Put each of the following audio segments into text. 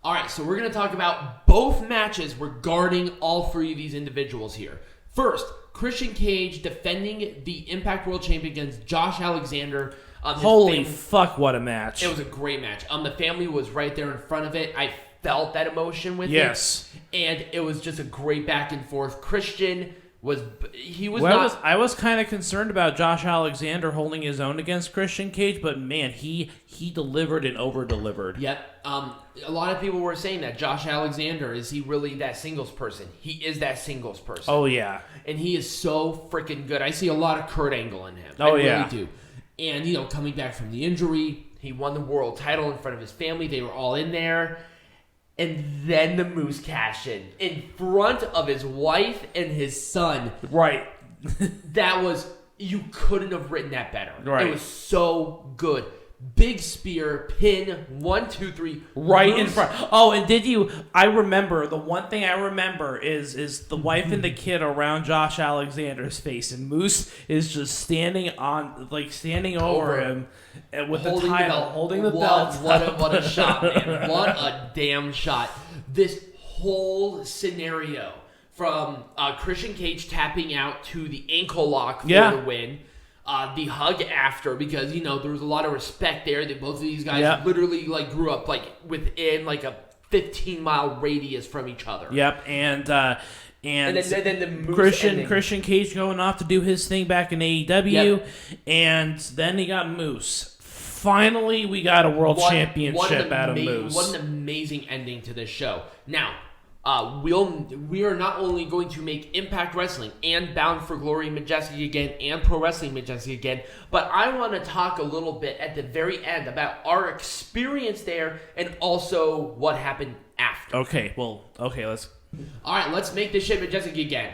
All right, so we're going to talk about both matches regarding all three of these individuals here. First, Christian Cage defending the Impact World Champion against Josh Alexander. Holy fuck, what a match. It was a great match. The family was right there in front of it. I felt that emotion with it. And it was just a great back and forth. Christian I was kind of concerned about Josh Alexander holding his own against Christian Cage, but man, he delivered and over-delivered. Yep. A lot of people were saying that Josh Alexander, is he really that singles person? He is that singles person. Oh, yeah. And he is so freaking good. I see a lot of Kurt Angle in him. Oh, I yeah. really do. And, coming back from the injury, he won the world title in front of his family. They were all in there. And then the Moose cashed in front of his wife and his son. Right. That was, you couldn't have written that better. Right. It was so good. Big spear, pin, 1, 2, 3. Right Moose. in front. Oh, and I remember, the one thing I remember is the wife and the kid around Josh Alexander's face, and Moose is just standing over him with the title, holding the belt. What a shot, man. What a damn shot. This whole scenario from Christian Cage tapping out to the ankle lock for the win. The hug after, because there was a lot of respect there that both of these guys literally grew up within a 15-mile radius from each other. Yep, and then the Moose Christian Cage going off to do his thing back in AEW, and then he got Moose. Finally, we got a world championship out of Moose. What an amazing ending to this show. Now, we are not only going to make Impact Wrestling and Bound for Glory majestic again and Pro Wrestling majestic again, but I want to talk a little bit at the very end about our experience there and also what happened after. Okay, let's... All right, let's make this shit majestic again.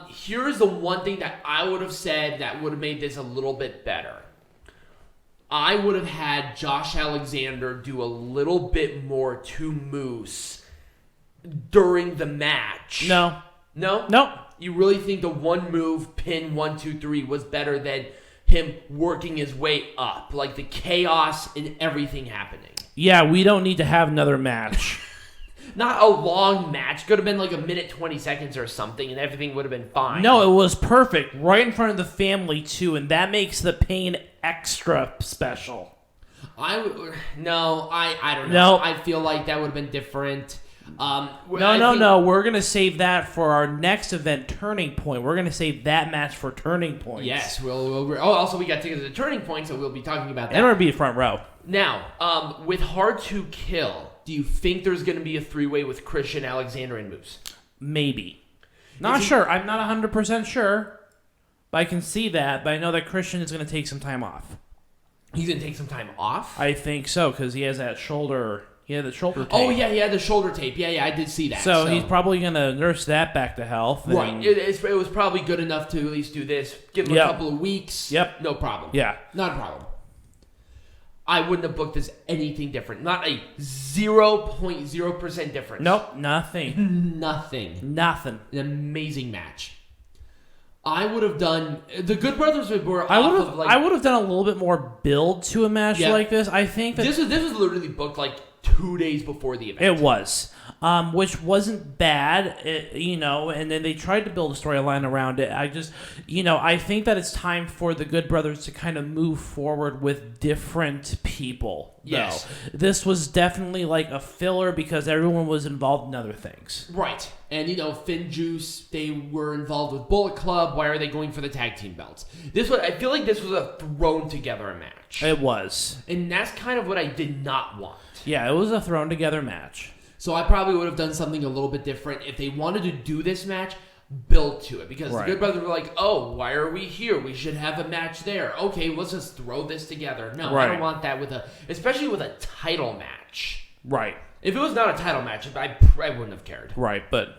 Here's the one thing that I would have said that would have made this a little bit better. I would have had Josh Alexander do a little bit more to Moose during the match. No. You really think the one move, pin 1, 2, 3, was better than him working his way up? The chaos and everything happening. Yeah, we don't need to have another match. Not a long match. Could have been a minute 20 seconds or something, and everything would have been fine. No, it was perfect. Right in front of the family, too, and that makes the pain extra special. I don't know. No. I feel like that would have been different. No. We're going to save that for our next event, Turning Point. We're going to save that match for Turning Point. Yes. Also, we got tickets to Turning Point, so we'll be talking about that. And we're going to be front row. Now, with Hard to Kill, do you think there's going to be a three-way with Christian, Alexander, and Moose? Maybe. Not sure. I'm not 100% sure. But I can see that. But I know that Christian is going to take some time off. He's going to take some time off? I think so, because he has that shoulder... He had the shoulder tape. Oh, yeah, he had the shoulder tape. Yeah, I did see that. So he's probably going to nurse that back to health. Right. It was probably good enough to at least do this. Give him a couple of weeks. Yep. No problem. Yeah. Not a problem. I wouldn't have booked this anything different. Not a 0.0% difference. Nope. Nothing. Nothing. An amazing match. I would have done... The Good Brothers were I would have done a little bit more build to a match like this. I think that... This was literally booked 2 days before the event. It was. Which wasn't bad, and then they tried to build a storyline around it. I think that it's time for the Good Brothers to kind of move forward with different people. Yes. This was definitely a filler because everyone was involved in other things. Right. And, Finn Juice, they were involved with Bullet Club. Why are they going for the tag team belts? I feel like this was a thrown together match. It was. And that's kind of what I did not want. Yeah, it was a thrown together match. So I probably would have done something a little bit different. If they wanted to do this match, build to it. Because the Good Brothers were like, oh, why are we here? We should have a match there. Okay, let's just throw this together. No, I don't want that especially with a title match. Right. If it was not a title match, I wouldn't have cared. Right, but...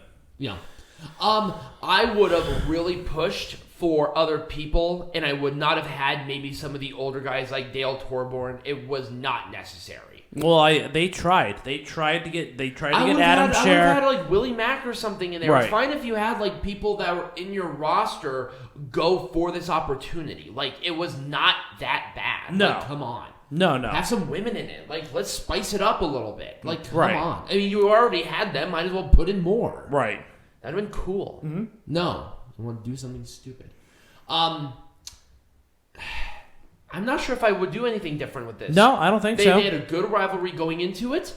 I would have really pushed for other people, and I would not have had maybe some of the older guys like Dale Torborn. It was not necessary. Well, they tried. They tried to get Adam Scherr. I would have had Willie Mack or something in there. Right. It's fine if you had people that were in your roster go for this opportunity. It was not that bad. No. Come on. No. Have some women in it. Like, let's spice it up a little bit. Like, come Right. on. I mean, you already had them. Might as well put in more. Right. That'd have been cool. Mm-hmm. No. You want to do something stupid. I'm not sure if I would do anything different with this. No, I don't think so. They had a good rivalry going into it.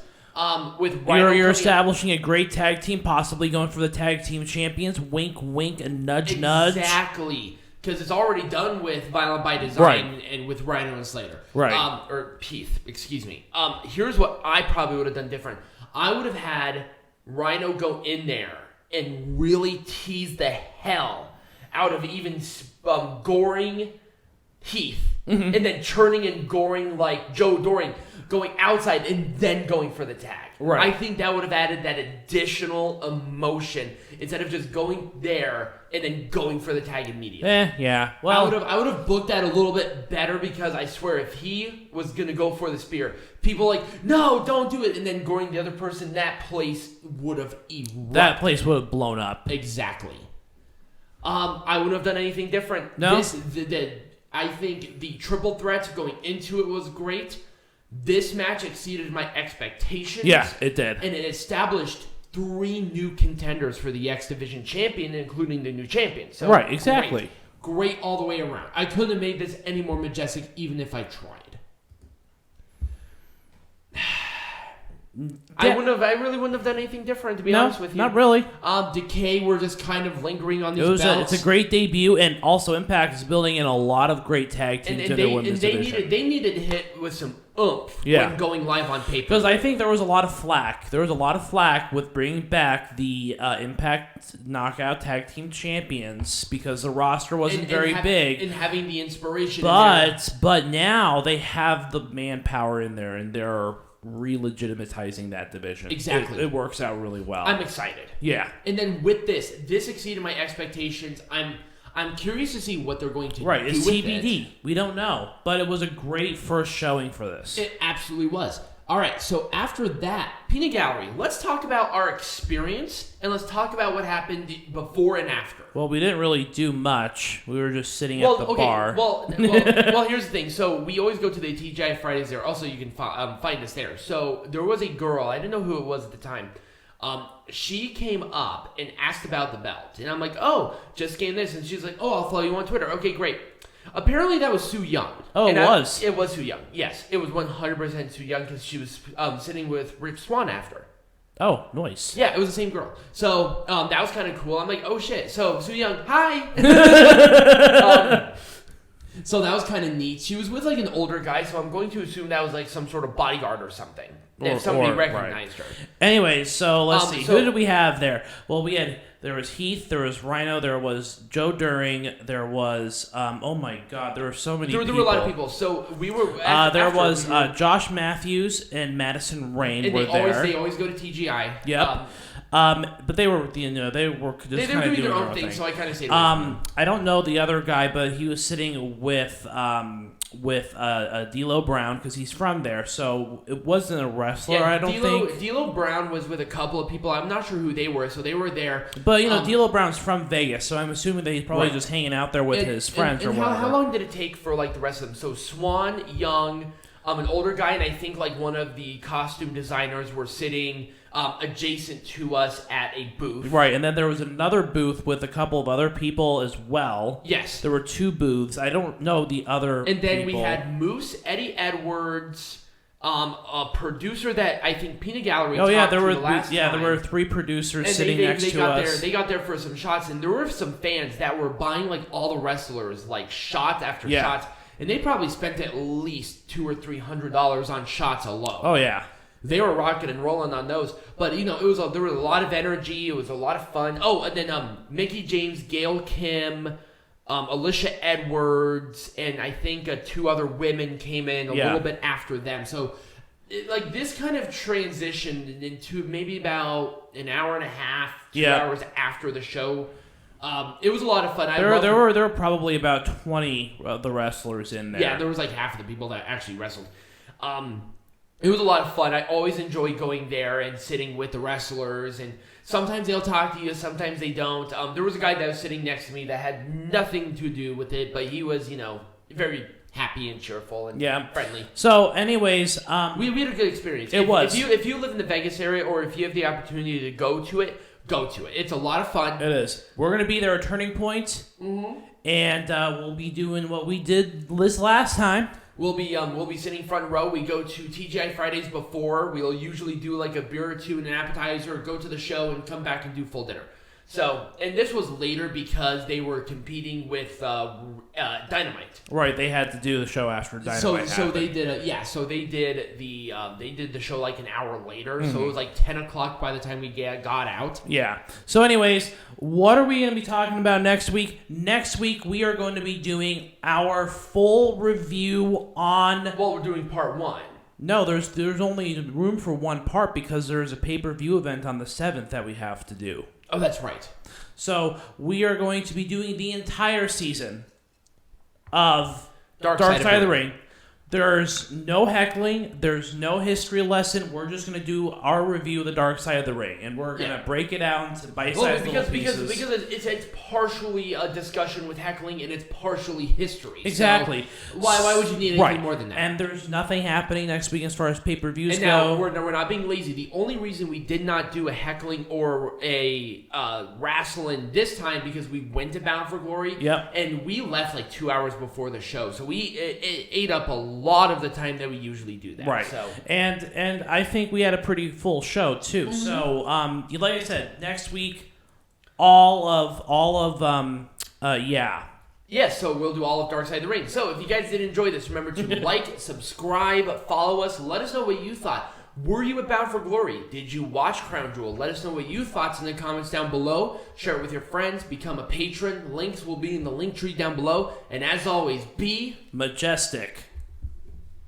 With Rhino You're establishing a great tag team, possibly going for the tag team champions. Wink, wink, and nudge, nudge. Exactly. Because it's already done with Violent by Design and with Rhino and Slater. Right. Or Heath, excuse me. Here's what I probably would have done different. I would have had Rhino go in there and really tease the hell out of even goring Heath. Mm-hmm. And then turning and goring like Joe Doring, going outside and then going for the tag. Right. I think that would have added that additional emotion instead of just going there and then going for the tag immediately. Yeah. Well, I would have booked that a little bit better because I swear if he was gonna go for the spear, people like, no, don't do it, and then goring the other person, that place would have erupted. That place would have blown up. Exactly. I wouldn't have done anything different. No. I think the triple threat going into it was great. This match exceeded my expectations. Yeah, it did. And it established 3 new contenders for the X Division champion, including the new champion. So right, exactly. Great all the way around. I couldn't have made this any more majestic even if I tried. I really wouldn't have done anything different, to be honest with you. Not really. Decay were just kind of lingering on these belts. It's a great debut, and also Impact is building in a lot of great tag teams in their women's division. They needed to hit with some oomph when going live on paper. Because I think there was a lot of flack. There was a lot of flack with bringing back the Impact Knockout Tag Team Champions because the roster wasn't very big. And having the inspiration But now they have the manpower in there, and they're re-legitimatizing that division. Exactly. It works out really well. I'm excited. Yeah. And then with this exceeded my expectations. I'm curious to see what they're going to do with it's TBD. We don't know. But it was a great first showing for this. It absolutely was. All right, so after that, Peanut Gallery, let's talk about our experience, and let's talk about what happened before and after. Well, we didn't really do much. We were just sitting at the bar. Well, here's the thing. So we always go to the TGI Fridays there. Also, you can find us there. So there was a girl. I didn't know who it was at the time. She came up and asked about the belt. And I'm like, oh, just gained this. And she's like, oh, I'll follow you on Twitter. Okay, great. Apparently that was Su Yung. Oh, it was? It was Su Yung. Yes, it was 100% Su Yung because she was sitting with Rick Swann after. Oh, nice. Yeah, it was the same girl. So that was kind of cool. I'm like, oh shit. So Su Yung, hi. So that was kind of neat. She was with like an older guy, so I'm going to assume that was like some sort of bodyguard or something. If somebody recognized her. Anyway, so let's see. Who did we have there? Well, there was Heath, there was Rhino, there was Joe Doring, there was oh my god, there were so many people. There were a lot of people. So we were Josh Matthews and Madison Rayne were there. They always go to TGI. Yep. But they were, they were just they were doing their own thing, so I kind of stayed away from them. I don't know the other guy, but he was sitting with D'Lo Brown because he's from there, so it wasn't a wrestler. I don't think. D'Lo Brown was with a couple of people. I'm not sure who they were, so they were there. But D'Lo Brown's from Vegas, so I'm assuming that he's probably just hanging out there with his friends or whatever. How long did it take for like the rest of them? So Swann, Young, an older guy, and I think like one of the costume designers were sitting adjacent to us at a booth. Right, and then there was another booth with a couple of other people as well. Yes. There were 2 booths. I don't know the other And then people. we had Moose, Eddie Edwards, a producer that I think Peanut Gallery talked to the last time. There were 3 producers sitting next to us. They got there for some shots, and there were some fans that were buying like all the wrestlers, like shots after shots, and they probably spent at least $200 or $300 on shots alone. Oh yeah. They were rocking and rolling on those, but there was a lot of energy. It was a lot of fun. Oh, and then Mickie James, Gail Kim, Alicia Edwards, and I think 2 other women came in a little bit after them. So, this kind of transitioned into maybe about an hour and a half, 2 hours after the show. It was a lot of fun. There were probably about 20 of the wrestlers in there. Yeah, there was like half of the people that actually wrestled. It was a lot of fun. I always enjoy going there and sitting with the wrestlers, and sometimes they'll talk to you, sometimes they don't. There was a guy that was sitting next to me that had nothing to do with it, but he was, very happy and cheerful and friendly. So, anyways, we had a good experience. If you live in the Vegas area or if you have the opportunity to go to it, go to it. It's a lot of fun. It is. We're gonna be there at Turning Point, and we'll be doing what we did this last time. We'll be sitting front row. We go to TGI Fridays before. We'll usually do like a beer or two and an appetizer, go to the show, and come back and do full dinner. So, and this was later because they were competing with Dynamite. Right, they had to do the show after Dynamite. So they did So they did the show like an hour later. So it was like 10 o'clock by the time we got out. Yeah. So, anyways, what are we going to be talking about next week? Next week we are going to be doing our full review on. Well, we're doing part 1. No, there's only room for one part because there's a pay-per-view event on the 7th that we have to do. Oh, that's right. So we are going to be doing the entire season of Dark Side of the Ring. There's no heckling. There's no history lesson. We're just going to do our review of the Dark Side of the Ring, and we're going to break it out into bite-sized little pieces. Because it's partially a discussion with heckling, and it's partially history. Exactly. So why would you need anything more than that? And there's nothing happening next week as far as pay-per-views go. And now we're not being lazy. The only reason we did not do a heckling or a wrestling this time because we went to Bound for Glory. Yep. And we left like 2 hours before the show, so we ate up a lot of the time that we usually do that. Right. So. And I think we had a pretty full show too. So like I said, next week, Yeah, so we'll do all of Dark Side of the Ring. So if you guys did enjoy this, remember to like, subscribe, follow us. Let us know what you thought. Were you at Bound for Glory? Did you watch Crown Jewel? Let us know what you thought in the comments down below. Share it with your friends. Become a patron. Links will be in the link tree down below. And as always, be majestic.